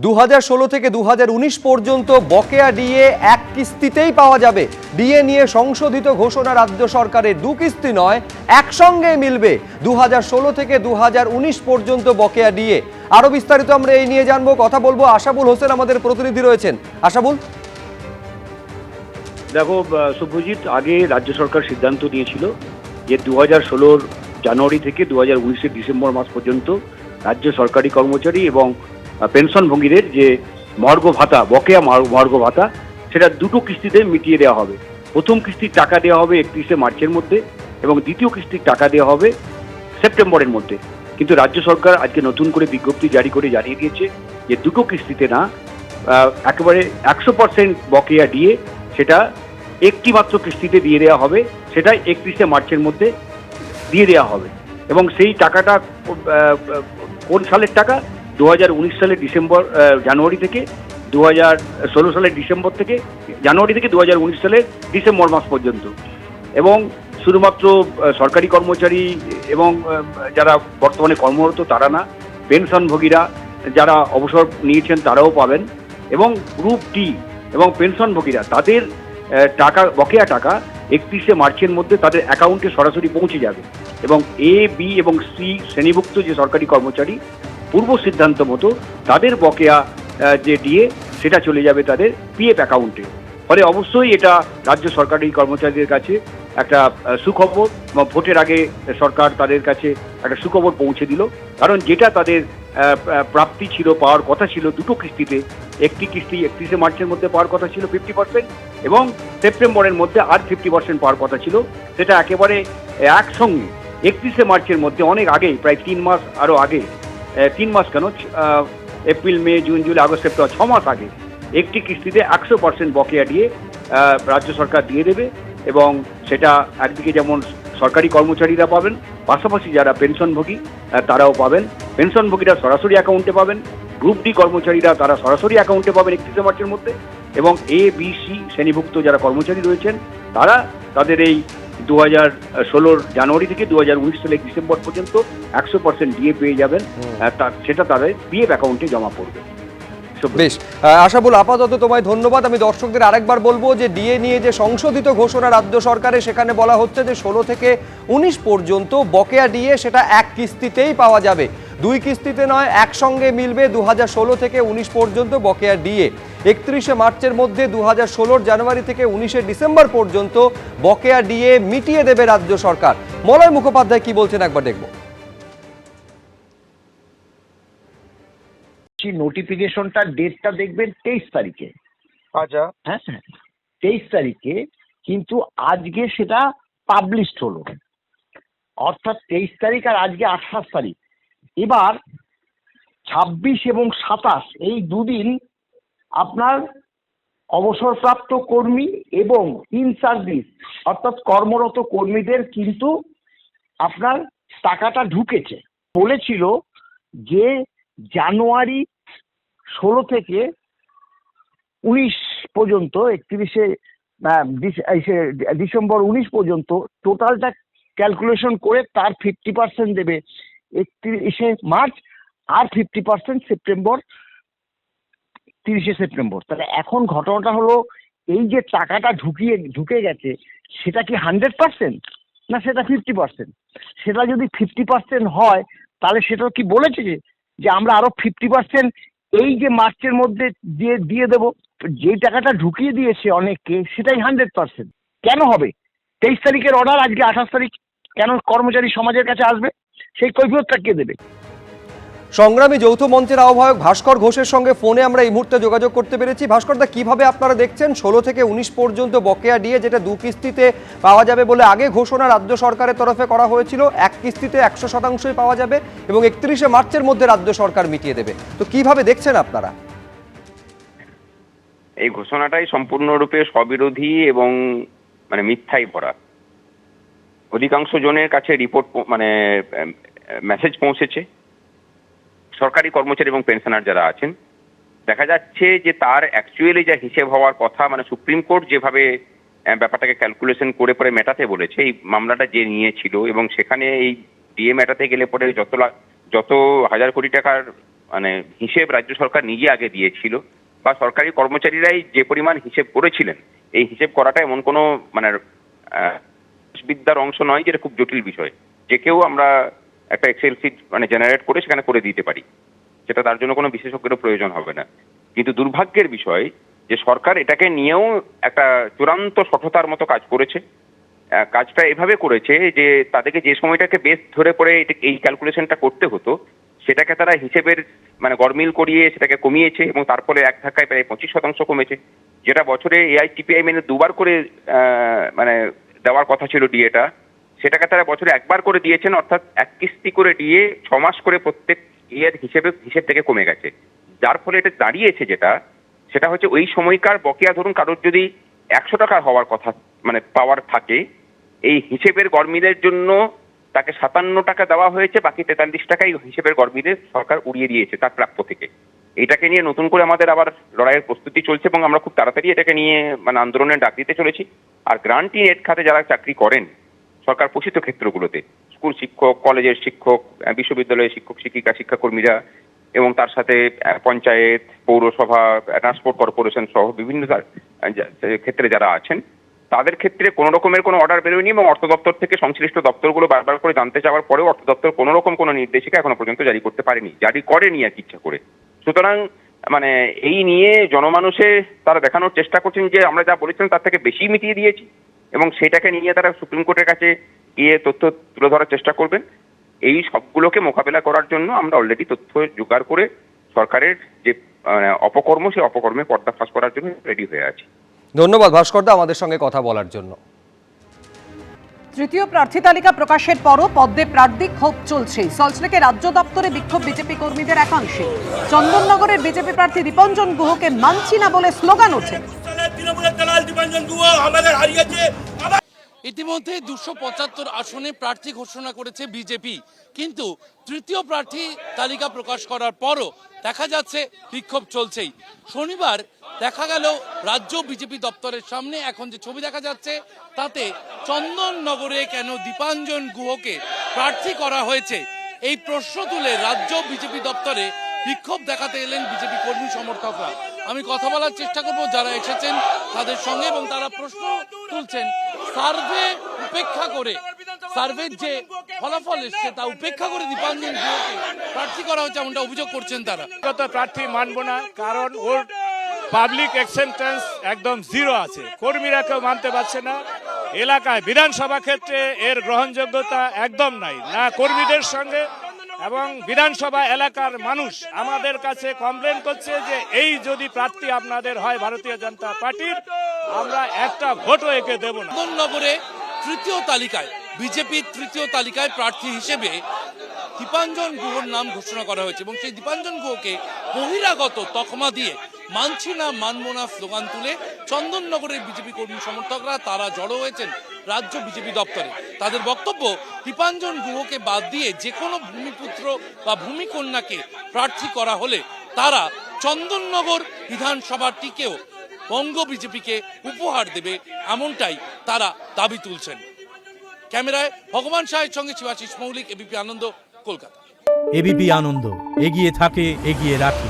2016 থেকে 2019 পর্যন্ত বকেয়া ডিএ এক কিস্তিতেই পাওয়া যাবে। ডিএ নিয়ে সংশোধিত ঘোষণা রাজ্য সরকারের, দু কিস্তি নয়, একসঙ্গে মিলবে 2016 থেকে 2019 পর্যন্ত বকেয়া ডিএ। আরো বিস্তারিত আমরা এই নিয়ে জানবো, কথা বলবো। আশাবুল হোসেন আমাদের প্রতিনিধি রয়েছেন। আশাবুল, দেখো শুভজিৎ, আগে রাজ্য সরকার সিদ্ধান্ত নিয়েছিল যে 2016 জানুয়ারি থেকে 2019 ডিসেম্বর মাস পর্যন্ত রাজ্য সরকারি কর্মচারী এবং পেনশনভোগীদের যে মর্গ ভাতা, বকেয়া মর্গ ভাতা, সেটা দুটো কিস্তিতে মিটিয়ে দেওয়া হবে। প্রথম কিস্তির টাকা দেওয়া হবে 31শে মার্চের মধ্যে এবং দ্বিতীয় কিস্তির টাকা দেওয়া হবে সেপ্টেম্বরের মধ্যে। কিন্তু রাজ্য সরকার আজকে নতুন করে বিজ্ঞপ্তি জারি করে জানিয়ে দিয়েছে যে দুটো কিস্তিতে না, একেবারে 100% বকেয়া দিয়ে সেটা একটি মাত্র কিস্তিতে দিয়ে দেওয়া হবে, সেটা 31শে মার্চের মধ্যে দিয়ে দেওয়া হবে। এবং সেই টাকাটা কোন সালের টাকা? 2019 সালের জানুয়ারি থেকে 2016 সালের ডিসেম্বর থেকে, জানুয়ারি থেকে 2019 সালের ডিসেম্বর মাস পর্যন্ত। এবং শুধুমাত্র সরকারি কর্মচারী এবং যারা বর্তমানে কর্মরত তারা না, পেনশনভোগীরা যারা অবসর নিয়েছেন তারাও পাবেন। এবং গ্রুপ ডি এবং পেনশনভোগীরা তাদের টাকা, বকেয়া টাকা 31শে মার্চের মধ্যে তাদের অ্যাকাউন্টে সরাসরি পৌঁছে যাবে। এবং এ, বি এবং সি শ্রেণীভুক্ত যে সরকারি কর্মচারী, পূর্ব সিদ্ধান্ত মতো তাদের বকেয়া যে ডিএ সেটা চলে যাবে তাদের পিএফ অ্যাকাউন্টে। ফলে অবশ্যই এটা রাজ্য সরকারি কর্মচারীদের কাছে একটা সুখবর, এবং ভোটের আগে সরকার তাদের কাছে একটা সুখবর পৌঁছে দিল। কারণ যেটা তাদের প্রাপ্তি ছিল, পাওয়ার কথা ছিল দুটো কিস্তিতে, একটি কিস্তি 31শে মার্চের মধ্যে পাওয়ার কথা ছিল 50% এবং সেপ্টেম্বরের মধ্যে আর 50% পাওয়ার কথা ছিল, সেটা একেবারে একসঙ্গে 31শে মার্চের মধ্যে, অনেক আগে, প্রায় 3 মাস আরও আগে, 3 মাস কেন, এপ্রিল, মে, জুন, জুলাই, আগস্ট, সেপ্টেম্বর, 6 মাস আগে একটি কিস্তিতে 100% বকেয়া দিয়ে রাজ্য সরকার দিয়ে দেবে। এবং সেটা একদিকে যেমন সরকারি কর্মচারীরা পাবেন, পাশাপাশি যারা পেনশনভোগী তারাও পাবেন। পেনশনভোগীরা সরাসরি অ্যাকাউন্টে পাবেন, গ্রুপ ডি কর্মচারীরা তারা সরাসরি অ্যাকাউন্টে পাবেন 31শে মার্চের মধ্যে, এবং এ, বি, সি শ্রেণীভুক্ত যারা কর্মচারী রয়েছেন তারা তাদের এই 2016 জানুয়ারি থেকে 2019 সালের ডিসেম্বর পর্যন্ত 100% ডিএ পেয়ে যাবেন। সেটা তাদের পিএফ অ্যাকাউন্টে জমা পড়বে। বেশ, আশাবুল, আপাতত তোমায় ধন্যবাদ। আমি দর্শকদের আরেকবার বলবো যে ডিএ নিয়ে যে সংশোধিত ঘোষণা রাজ্য সরকারের, সেখানে বলা হচ্ছে যে 16 থেকে 19 পর্যন্ত বকেয়া ডিএ সেটা এক কিস্তিতেই পাওয়া যাবে, দুই কিস্তিতে নয়, একসঙ্গে মিলবে 2016 থেকে 19 পর্যন্ত বকেয়া ডিএ। 31শে মার্চের মধ্যে 2016 জানুয়ারি থেকে 19শে ডিসেম্বর পর্যন্ত বকেয়া ডিএ মিটিয়ে দেবে রাজ্য সরকার। মলয় মুখোপাধ্যায় কি বলছেন একবার দেখবো। নোটিফিকেশনটা ডেটটা দেখবেন 23 তারিখে। আচ্ছা, হ্যাঁ, 23 তারিখে, কিন্তু আজকে সেটা পাবলিশড হলো, অর্থাৎ 23 তারিখ আর আজকে 28 তারিখ। এবার 26 এবং 27 এই দুদিন আপনার অবসরপ্রাপ্ত কর্মী এবং ইন সার্ভিস অর্থাৎ কর্মরত কর্মীদের কিন্তু আপনার টাকাটা ঢুকেছে। বলেছিল যে জানুয়ারি 16 থেকে 19 পর্যন্ত, 31শে ডিসেম্বর 19 পর্যন্ত টোটালটা ক্যালকুলেশন করে তার 50% দেবে 31শে মার্চ, আর 50% সেপ্টেম্বর, 30শে সেপ্টেম্বর। তাহলে এখন ঘটনাটা হলো, এই যে টাকাটা ঢুকে গেছে সেটা কি 100% না সেটা 50%? সেটা যদি 50% হয় তাহলে সেটা কি বলেছে যে আমরা আরো 50% এই যে মার্চের মধ্যে দিয়ে দেবো? যেই টাকাটা ঢুকিয়ে দিয়েছে অনেককে সেটাই 100%। কেন হবে? 23 তারিখের অর্ডার আজকে 28 তারিখ, কেন কর্মচারী সমাজের কাছে আসবে? সেই কৈফিয়তটা কে দেবে? সংগ্রামী যৌথ মঞ্চের আহ্বায়ক ভাস্কর ঘোষের সঙ্গে ফোনে আমরা এই মুহূর্তে যোগাযোগ করতে পেরেছি। ভাস্কর দা, কিভাবে আপনারা দেখছেন 16 থেকে 19 পর্যন্ত বকেয়া ডিএ, যেটা দু কিস্তিতে পাওয়া যাবে বলে আগে ঘোষণা রাজ্য সরকারের তরফে করা হয়েছিল, এক কিস্তিতে 100%ই পাওয়া যাবে এবং 31শে মার্চের মধ্যে রাজ্য সরকার মিটিয়ে দেবে, তো কিভাবে দেখছেন আপনারা? এই ঘোষণাটাই সম্পূর্ণরূপে স্ববিরোধী এবং মিথ্যাই ভরা। অধিকাংশ জনের কাছে রিপোর্ট মেসেজ পৌঁছেছে। সরকারি কর্মচারী এবং পেনশনার যারা আছেন, দেখা যাচ্ছে যে তার অ্যাকচুয়ালি যা হিসেব হওয়ার কথা, সুপ্রিম কোর্ট যেভাবে ব্যাপারটাকে ক্যালকুলেশন করে পরে মেটাতে বলেছে, এই মামলাটা যে নিয়েছিল, এবং সেখানে এই ডিএ মেটাতে গেলে পরে যত হাজার কোটি টাকার মানে হিসেব রাজ্য সরকার নিজে আগে দিয়েছিল, বা সরকারি কর্মচারীরাই যে পরিমাণ হিসেব করেছিলেন, এই হিসেব করাটা এমন কোনো মানে বিদ্যার অংশ নয় যেটা খুব জটিল বিষয়। যে কেউ আমরা একটা এক্সেল শিট মানে জেনারেট করে সেখানে করে দিতে পারি, সেটা তার জন্য কোনো বিশেষজ্ঞের প্রয়োজন হবে না। কিন্তু দুর্ভাগ্যের বিষয় যে সরকার এটাকে নিয়েও একটা চূড়ান্ত সঠতার মতো কাজ করেছে। কাজটা এভাবে করেছে যে তাদেরকে যে সময়টাকে বেস ধরে পড়ে এই ক্যালকুলেশনটা করতে হতো, সেটাকে তারা হিসেবের মানে গরমিল করিয়ে সেটাকে কমিয়েছে, এবং তারপরে এক ধাক্কায় প্রায় 25% কমেছে। যেটা বছরে এআইটিপিআই মেনে দুবার করে মানে দেওয়ার কথা ছিল ডিএটা, সেটাকে তারা বছরে একবার করে দিয়েছেন, অর্থাৎ এক কিস্তি করে দিয়ে 6 মাস করে প্রত্যেক ইয়ের হিসেব থেকে কমে গেছে। যার ফলে এটা দাঁড়িয়েছে সেটা হচ্ছে ওই সময়কার বকেয়া, ধরুন কারোর যদি 100 টাকা হওয়ার কথা মানে পাওয়ার থাকে, এই হিসেবের গরমিলের জন্য তাকে 57 টাকা দেওয়া হয়েছে, বাকি 43 টাকাই হিসেবের গরমিলে সরকার উড়িয়ে দিয়েছে তার প্রাপ্য থেকে। এটাকে নিয়ে নতুন করে আমাদের আবার লড়াইয়ের প্রস্তুতি চলছে, এবং আমরা খুব তাড়াতাড়ি এটাকে নিয়ে মানে আন্দোলনের ডাক দিতে চলেছি। আর গ্রান্টি নেট খাতে যারা চাকরি করেন সরকার পোষিত ক্ষেত্রগুলোতে, স্কুল শিক্ষক, কলেজের শিক্ষক, বিশ্ববিদ্যালয়ের শিক্ষক শিক্ষিকা, শিক্ষাকর্মীরা, এবং তার সাথে পঞ্চায়েত, পৌরসভা, ট্রান্সপোর্ট কর্পোরেশন সহ বিভিন্ন ক্ষেত্রে যারা আছেন, তাদের ক্ষেত্রে কোনো রকমের কোনো অর্ডার বেরোয়নি, এবং অর্থ দপ্তর থেকে সংশ্লিষ্ট দপ্তরগুলো বারবার করে জানতে চাওয়ার পরেও অর্থ দপ্তর কোনো রকম কোনো নির্দেশিকা এখনো পর্যন্ত জারি করতে পারেনি, জারি করেনি আর ইচ্ছা করে। সুতরাং মানে এই নিয়ে জনমানুষে তারা দেখানোর চেষ্টা করছেন যে আমরা যা বলেছিলাম তার থেকে বেশি মিটিয়ে দিয়েছি, এবং সেটাকে নিয়ে তারা সুপ্রিম কোর্টের কাছে গিয়ে তথ্য তুলে ধরার চেষ্টা করবেন। এই সবগুলোকে মোকাবেলা করার জন্য আমরা অলরেডি তথ্য জোগাড় করে সরকারের যে অপকর্ম, সেই অপকর্মে পর্দাফাশ করার জন্য রেডি হয়ে আছি। ধন্যবাদ ভাস্করদা আমাদের সঙ্গে কথা বলার জন্য। তৃতীয় প্রার্থী তালিকা প্রকাশের পরও পদ্মে প্রার্থী ক্ষোভ চলছে। সল্টলেকে রাজ্য দপ্তরে বিক্ষোভ বিজেপি কর্মীদের একাংশে। চন্দননগরের বিজেপি প্রার্থী দীপঞ্জন গুহকে মানছি না বলে স্লোগান ওঠে। ইতিমধ্যে 275 আসনে প্রার্থী ঘোষণা করেছে বিজেপি, কিন্তু তৃতীয় প্রার্থী তালিকা প্রকাশ করার পরও দেখা যাচ্ছে বিক্ষোভ চলছেই। শনিবার দেখা গেল রাজ্য বিজেপি দপ্তরের সামনে এখন যে ছবি দেখা যাচ্ছে তাতে চন্দননগরে কেন দীপাঞ্জন গুহকে প্রার্থী করা হয়েছে এই প্রশ্ন তুলে রাজ্য বিজেপি দপ্তরে বিক্ষোভ দেখাতে এলেন বিজেপি কর্মী সমর্থকরা। আমি কথা বলার চেষ্টা করব যারা এসেছেন তাদের সঙ্গে, এবং তারা প্রশ্ন তুলছেন সার্ভে উপেক্ষা করে, সার্ভের যে ফলাফল এসছে তা উপেক্ষা করে দীপাঞ্জন গুহকে প্রার্থী করা হচ্ছে এমনটা অভিযোগ করছেন তারা। প্রার্থী মানব না, কারণ ওর পাবলিক অ্যাকসেপ্টেন্স একদম জিরো আছে, কর্মীরা কেউ মানতে পারছে না। এলাকায় বিধানসভা ক্ষেত্রে এর গ্রহণযোগ্যতা একদম নাই, না কর্মীদের সঙ্গে, এবং বিধানসভা এলাকার মানুষ আমাদের কাছে কমপ্লেন করছে যে এই যদি প্রার্থী আপনাদের হয় ভারতীয় জনতা পার্টির, আমরা একটা ভোটও একে দেব না। চন্দননগরে তৃতীয় তালিকায়, বিজেপির তৃতীয় তালিকায় প্রার্থী হিসেবে দীপাঞ্জন গুহর নাম ঘোষণা করা হয়েছে, এবং সেই দীপাঞ্জন গুহকে বহিরাগত তকমা দিয়ে মানছি না মানব না স্লোগান তুলে চন্দননগরের বিজেপি কর্মী সমর্থকরা তারা জড়ো হয়েছেন রাজ্য বিজেপি দপ্তরে। তাদের বক্তব্য, দীপাঞ্জন গুহকে বাদ দিয়ে যে কোনো ভূমিপুত্র বা ভূমিকন্যাকে প্রার্থী করা হলে তারা চন্দননগর বিধানসভাটিকেও বঙ্গ বিজেপিকে উপহার দেবে, এমনটাই তারা দাবি তুলছেন। ক্যামেরায় ভগবান শাহের সঙ্গে শিবাশিস মৌলিক, এবিপি আনন্দ, কলকাতা। এবিপি আনন্দ, এগিয়ে থাকে, এগিয়ে রাখে।